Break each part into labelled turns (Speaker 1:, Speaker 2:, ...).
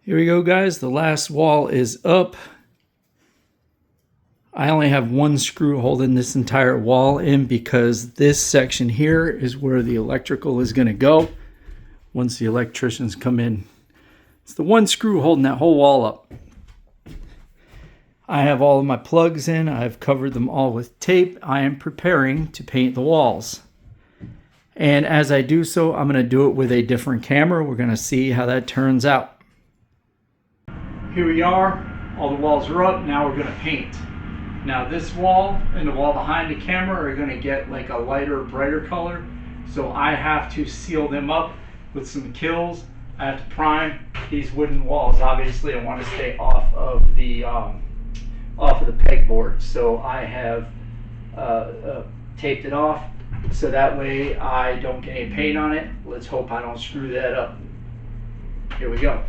Speaker 1: Here we go, guys. The last wall is up. I only have one screw holding this entire wall in because this section here is where the electrical is going to go once the electricians come in. It's the one screw holding that whole wall up. I have all of my plugs in. I've covered them all with tape. I am preparing to paint the walls. And as I do so, I'm going to do it with a different camera. We're going to see how that turns out. Here we are. All the walls are up. Now we're going to paint. Now this wall and the wall behind the camera are going to get like a lighter, brighter color. So I have to seal them up with some kills. I have to prime these wooden walls. Obviously, I want to stay off of the pegboard. So I have taped it off so that way I don't get any paint on it. Let's hope I don't screw that up. Here we go.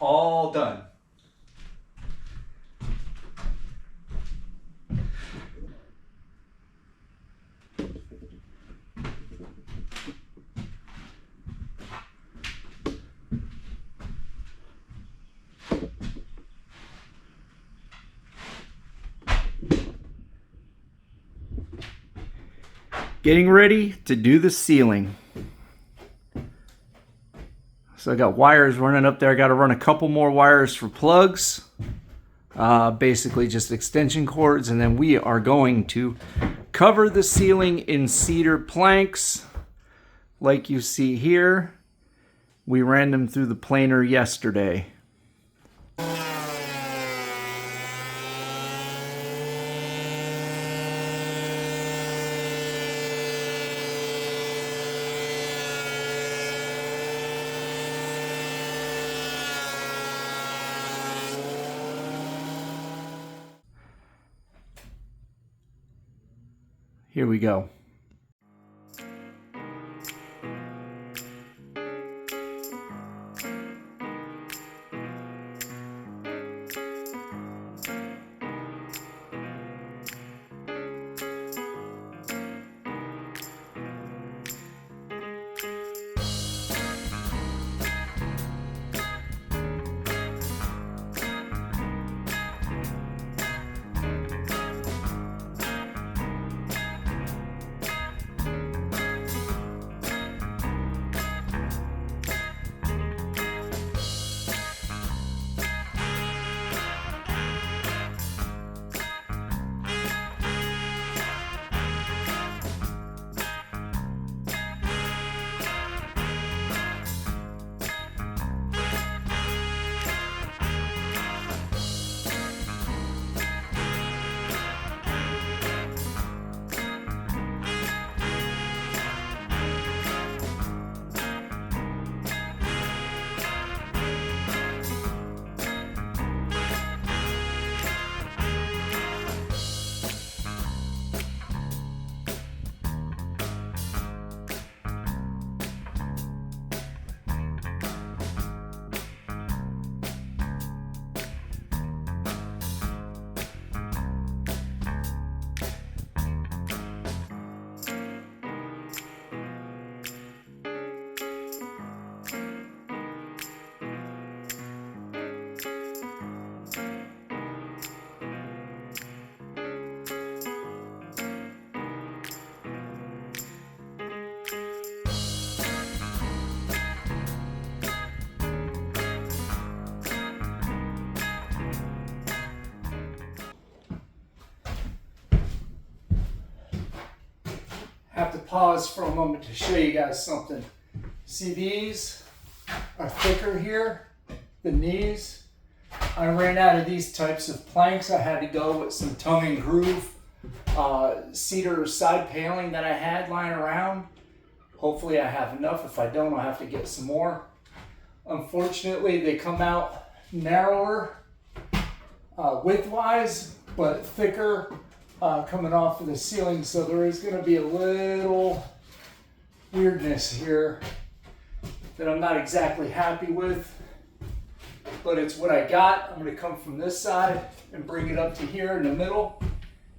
Speaker 1: all done. Getting ready to do the ceiling. So I got wires running up there. I got to run a couple more wires for plugs. Basically just extension cords. And then we are going to cover the ceiling in cedar planks. Like you see here. We ran them through the planer yesterday. Here we go. Have to pause for a moment to show you guys something. See, these are thicker here than these. I ran out of these types of planks. I had to go with some tongue and groove cedar side paneling that I had lying around. Hopefully I have enough. If I don't, I'll have to get some more. Unfortunately, they come out narrower width-wise, but thicker coming off of the ceiling, so there is going to be a little weirdness here that I'm not exactly happy with, but it's what I got. I'm going to come from this side and bring it up to here in the middle,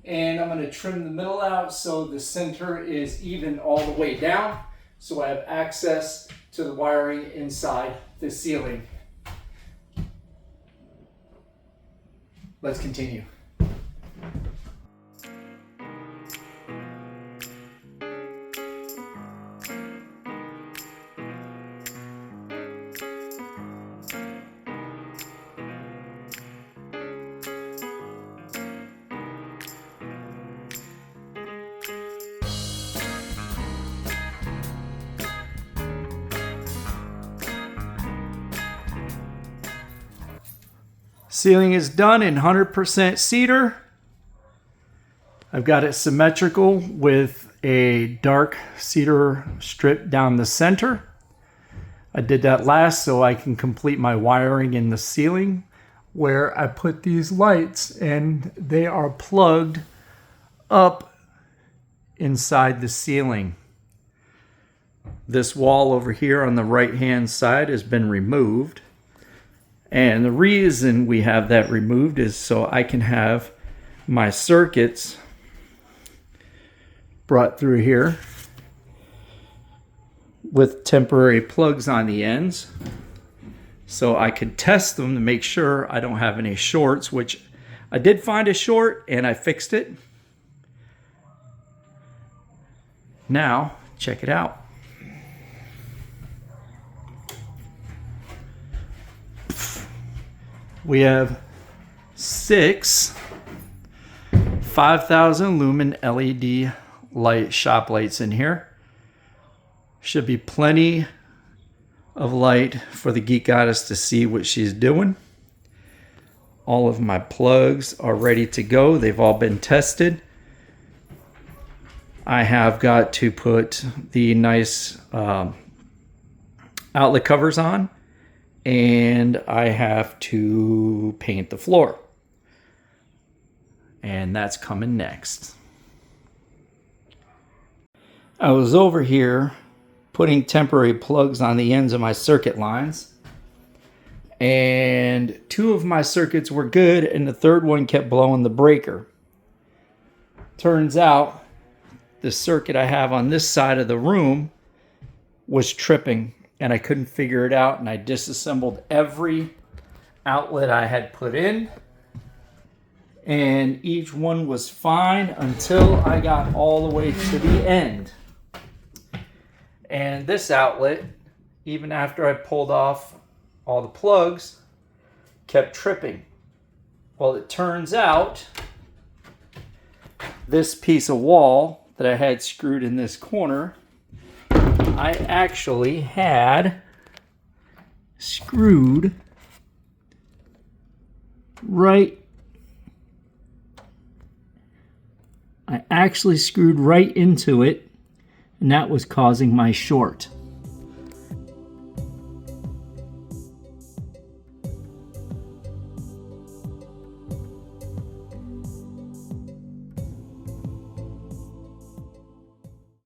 Speaker 1: and I'm going to trim the middle out so the center is even all the way down, so I have access to the wiring inside the ceiling. Let's continue. Ceiling is done in 100% cedar. I've got it symmetrical with a dark cedar strip down the center. I did that last so I can complete my wiring in the ceiling, where I put these lights, and they are plugged up inside the ceiling. This wall over here on the right hand side has been removed. And the reason we have that removed is so I can have my circuits brought through here with temporary plugs on the ends, so I could test them to make sure I don't have any shorts, which I did find a short and I fixed it. Now, check it out. We have 6 5,000 lumen LED light shop lights in here. Should be plenty of light for the Geek Goddess to see what she's doing. All of my plugs are ready to go. They've all been tested. I have got to put the nice outlet covers on, and I have to paint the floor. And that's coming next. I was over here putting temporary plugs on the ends of my circuit lines, and 2 of my circuits were good and the third one kept blowing the breaker. Turns out the circuit I have on this side of the room was tripping and I couldn't figure it out, and I disassembled every outlet I had put in, and each one was fine until I got all the way to the end. And this outlet, even after I pulled off all the plugs, kept tripping. Well, it turns out this piece of wall that I had screwed in this corner, I actually had screwed right into it, and that was causing my short.